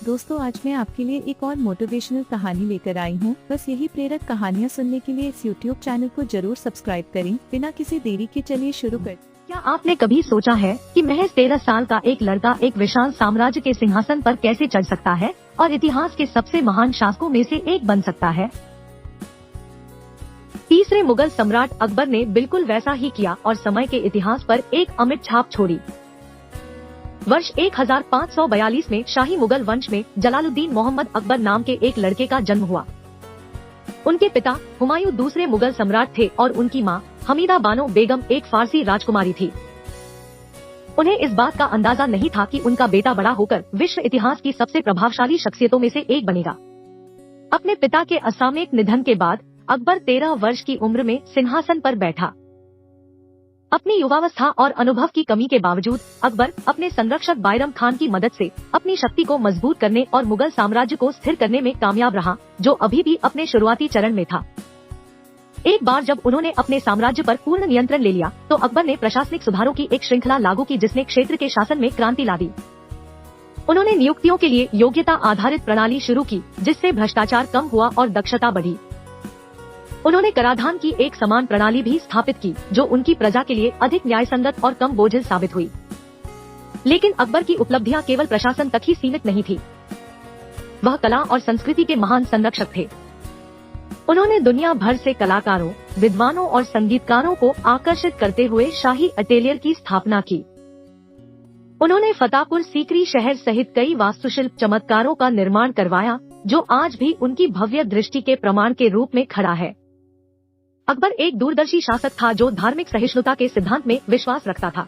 दोस्तों, आज मैं आपके लिए एक और मोटिवेशनल कहानी लेकर आई हूँ। बस यही प्रेरक कहानियाँ सुनने के लिए इस YouTube चैनल को जरूर सब्सक्राइब करें। बिना किसी देरी के चलिए शुरू कर। क्या आपने कभी सोचा है कि महज 13 साल का एक लड़का एक विशाल साम्राज्य के सिंहासन पर कैसे चढ़ सकता है और इतिहास के सबसे महान शासकों में से एक बन सकता है? तीसरे मुगल सम्राट अकबर ने बिल्कुल वैसा ही किया और समय के इतिहास पर एक अमिट छाप छोड़ी। वर्ष 1542 में शाही मुगल वंश में जलालुद्दीन मोहम्मद अकबर नाम के एक लड़के का जन्म हुआ। उनके पिता हुमायूं दूसरे मुगल सम्राट थे और उनकी मां हमीदा बानो बेगम एक फारसी राजकुमारी थी। उन्हें इस बात का अंदाजा नहीं था कि उनका बेटा बड़ा होकर विश्व इतिहास की सबसे प्रभावशाली शख्सियतों में से एक बनेगा। अपने पिता के असामयिक निधन के बाद अकबर 13 वर्ष की उम्र में सिंहासन पर बैठा। अपनी युवावस्था और अनुभव की कमी के बावजूद अकबर अपने संरक्षक बायरम खान की मदद से अपनी शक्ति को मजबूत करने और मुगल साम्राज्य को स्थिर करने में कामयाब रहा, जो अभी भी अपने शुरुआती चरण में था। एक बार जब उन्होंने अपने साम्राज्य पर पूर्ण नियंत्रण ले लिया तो अकबर ने प्रशासनिक सुधारों की एक श्रृंखला लागू की जिसने क्षेत्र के शासन में क्रांति ला दी। उन्होंने नियुक्तियों के लिए योग्यता आधारित प्रणाली शुरू की, जिससे भ्रष्टाचार कम हुआ और दक्षता बढ़ी। उन्होंने कराधान की एक समान प्रणाली भी स्थापित की, जो उनकी प्रजा के लिए अधिक न्यायसंगत और कम बोझिल साबित हुई। लेकिन अकबर की उपलब्धियां केवल प्रशासन तक ही सीमित नहीं थी। वह कला और संस्कृति के महान संरक्षक थे। उन्होंने दुनिया भर से कलाकारों, विद्वानों और संगीतकारों को आकर्षित करते हुए शाही अटेलियर की स्थापना की। उन्होंने फतेहपुर सीकरी शहर सहित कई वास्तुशिल्प चमत्कारों का निर्माण करवाया, जो आज भी उनकी भव्य दृष्टि के प्रमाण के रूप में खड़ा है। अकबर एक दूरदर्शी शासक था जो धार्मिक सहिष्णुता के सिद्धांत में विश्वास रखता था।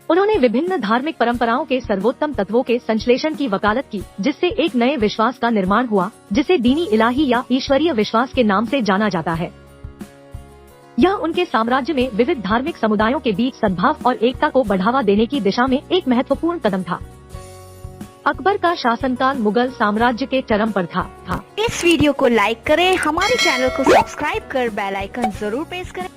उन्होंने विभिन्न धार्मिक परंपराओं के सर्वोत्तम तत्वों के संश्लेषण की वकालत की, जिससे एक नए विश्वास का निर्माण हुआ, जिसे दीनी इलाही या ईश्वरीय विश्वास के नाम से जाना जाता है। यह उनके साम्राज्य में विविध धार्मिक समुदायों के बीच सद्भाव और एकता को बढ़ावा देने की दिशा में एक महत्वपूर्ण कदम था। अकबर का शासनकाल मुगल साम्राज्य के चरम पर था। इस वीडियो को लाइक करें, हमारे चैनल को सब्सक्राइब कर बेल आइकन जरूर प्रेस करें।